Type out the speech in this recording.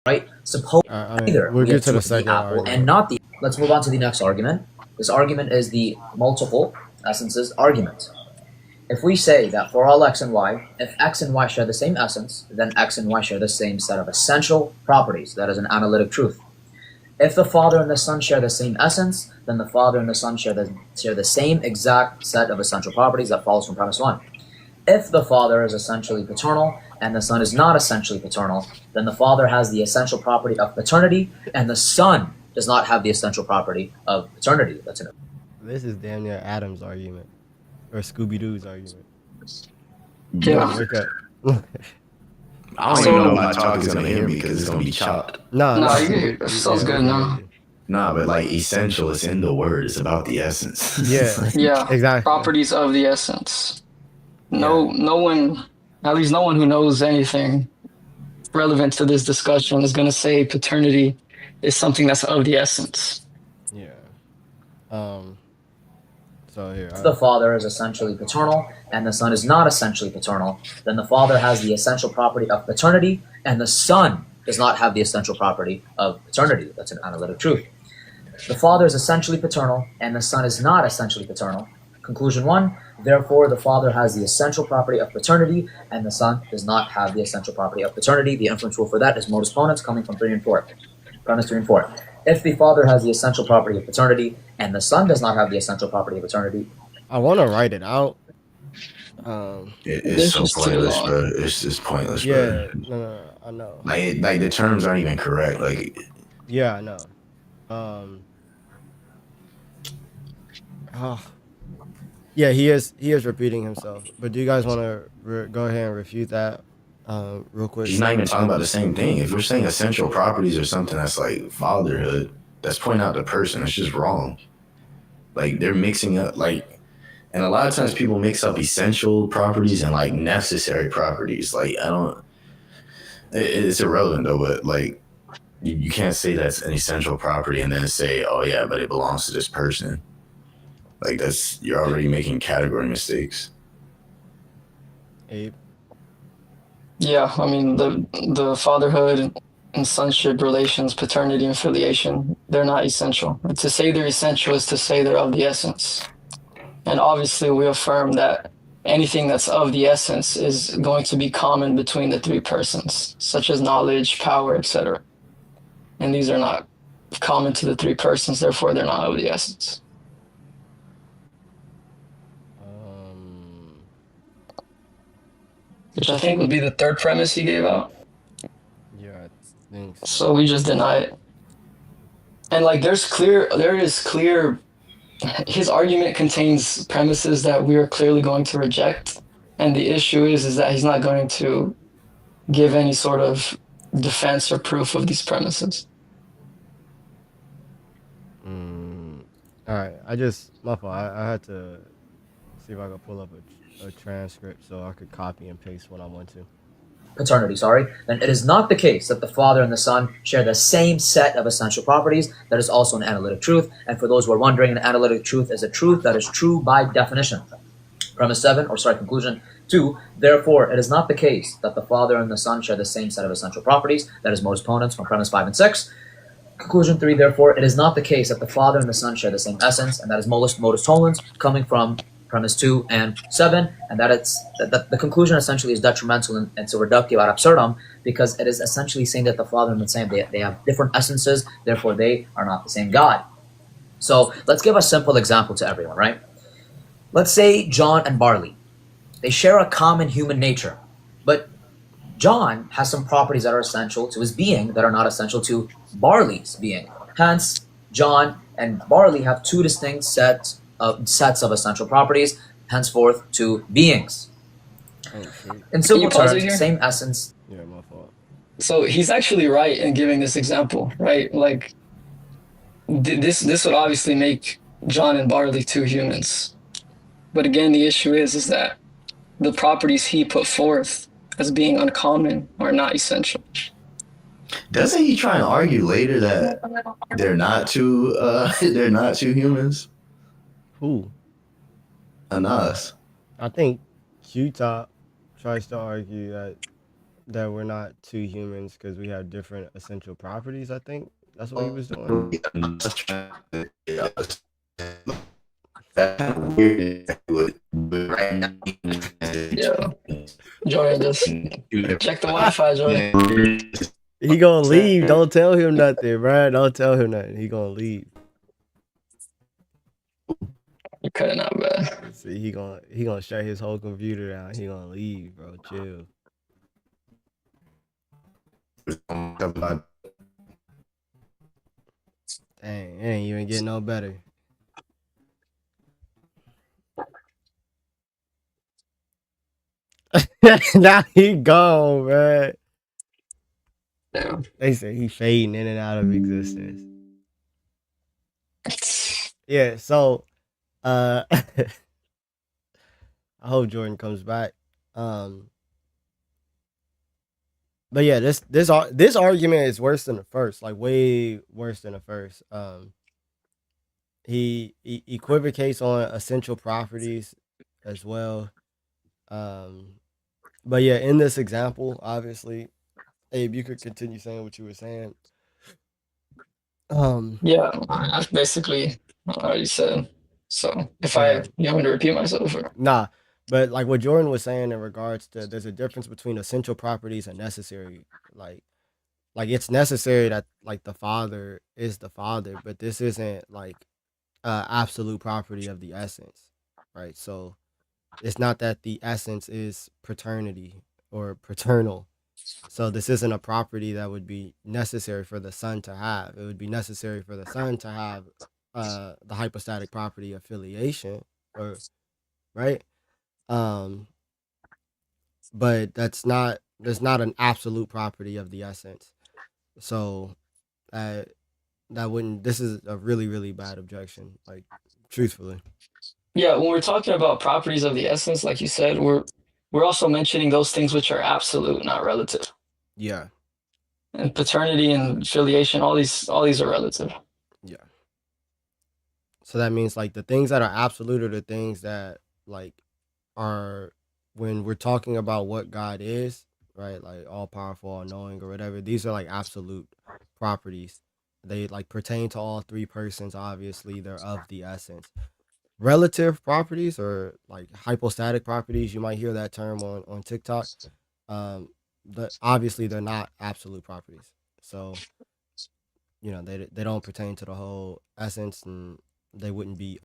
right? Suppose either we'll we have get to two the of the second apple argument. and not the. Let's move on to the next argument. This argument is the multiple essences argument. If we say that for all x and y, if x and y share the same essence, then x and y share the same set of essential properties. That is an analytic truth. If the Father and the Son share the same essence, then the Father and the Son share the same exact set of essential properties. That follows from premise 1. If the Father is essentially paternal and the Son is not essentially paternal, then the Father has the essential property of paternity and the Son does not have the essential property of paternity. That's enough. This is damn near Adam's argument. Or Scooby-Doo's argument. Yeah. Wake up. I don't even know if my talk is gonna hear me because it's gonna be chopped. No, sounds good now. Nah, but like essential is in the word. It's about the essence. Yeah, exactly. Properties of the essence. No one, at least no one who knows anything relevant to this discussion is gonna say paternity is something that's of the essence. Yeah. So here. If the Father is essentially paternal and the Son is not essentially paternal, then the Father has the essential property of paternity and the Son does not have the essential property of paternity. That's an analytic truth. The Father is essentially paternal and the Son is not essentially paternal. Conclusion 1, therefore the Father has the essential property of paternity and the Son does not have the essential property of paternity. The inference rule for that is modus ponens coming from 3 and 4. Premise 3 and 4. If the Father has the essential property of paternity and the Son does not have the essential property of paternity. I want to write it out. It's so pointless, bro. It's just pointless, bro. Yeah, no, I know. Like the terms aren't even correct. Like, yeah, I know. Yeah, he is repeating himself. But do you guys want to go ahead and refute that real quick? He's not even talking about the same thing. If we're saying essential properties or something that's like fatherhood, that's pointing out the person. It's just wrong. Like they're mixing up and a lot of times people mix up essential properties and like necessary properties. Like it's irrelevant though, but like you can't say that's an essential property and then say, oh yeah, but it belongs to this person. Like you're already making category mistakes. Abe. Yeah, I mean the fatherhood and sonship relations, paternity and filiation, they're not essential. And to say they're essential is to say they're of the essence. And obviously we affirm that anything that's of the essence is going to be common between the three persons, such as knowledge, power, etc. And these are not common to the three persons, therefore they're not of the essence. Which I think would be the third premise he gave out. Yeah, I think so. So we just deny it. And like there is clear his argument contains premises that we are clearly going to reject. And the issue is that he's not going to give any sort of defense or proof of these premises. All right, my fault. I had to see if I could pull up a transcript so I could copy and paste when I want to. Paternity, then it is not the case that the Father and the Son share the same set of essential properties. That is also an analytic truth. And for those who are wondering, an analytic truth is a truth that is true by definition. Conclusion 2, therefore, it is not the case that the Father and the Son share the same set of essential properties. That is modus ponens from premise 5 and 6. Conclusion 3, therefore, it is not the case that the Father and the Son share the same essence, and that is modus tollens coming from premise 2 and 7, and that the conclusion essentially is detrimental and it's a reductio ad absurdum because it is essentially saying that the Father and the Son, they have different essences, therefore they are not the same God. So let's give a simple example to everyone, right? Let's say John and Barley. They share a common human nature, but John has some properties that are essential to his being that are not essential to Barley's being. Hence, John and Barley have two distinct sets of essential properties, henceforth two beings. In simple terms, same essence. Yeah, my fault. So he's actually right in giving this example, right? Like this would obviously make John and Barley two humans. But again, the issue is that the properties he put forth as being uncommon are not essential. Doesn't he try and argue later that they're not two humans? Who? And us. I think Q-Top tries to argue that that we're not two humans because we have different essential properties. I think that's what he was doing. That's kind of weird. But right now, Yeah, Jordan, just check the Wi-Fi, Jordan. He gonna leave. Don't tell him nothing, bro. Don't tell him nothing. He gonna leave. You're cutting out, bad. See, he gonna shut his whole computer down. He gonna leave, bro. Chill. Dang, it ain't even getting no better. Now he gone, bro. Damn. They say he fading in and out of existence. Yeah, so I hope Jordan comes back. But yeah, this argument is worse than the first, like way worse than the first. He equivocates on essential properties as well. But yeah, in this example, obviously, Abe, you could continue saying what you were saying. Yeah, I basically already said. So if Okay. you want me to repeat myself, or Nah, but like what Jordan was saying in regards to, there's a difference between essential properties and necessary. Like it's necessary that like the father is the father, but this isn't like absolute property of the essence, right? So it's not that the essence is paternity or paternal. So this isn't a property that would be necessary for the son to have. It would be necessary for the son to have the hypostatic property of filiation, or right? But that's not an absolute property of the essence. So that wouldn't. This is a really really bad objection. Like truthfully. yeah, when we're talking about properties of the essence, like you said, we're also mentioning those things which are absolute, not relative. Yeah. And paternity and filiation, all these are relative. Yeah. So that means like the things that are absolute are the things that like are, when we're talking about what God is, right? Like all powerful, all knowing, or whatever. These are like absolute properties. They like pertain to all three persons. Obviously, they're of the essence. Relative properties, or like hypostatic properties, you might hear that term on TikTok. But obviously they're not absolute properties. So they don't pertain to the whole essence, and they wouldn't be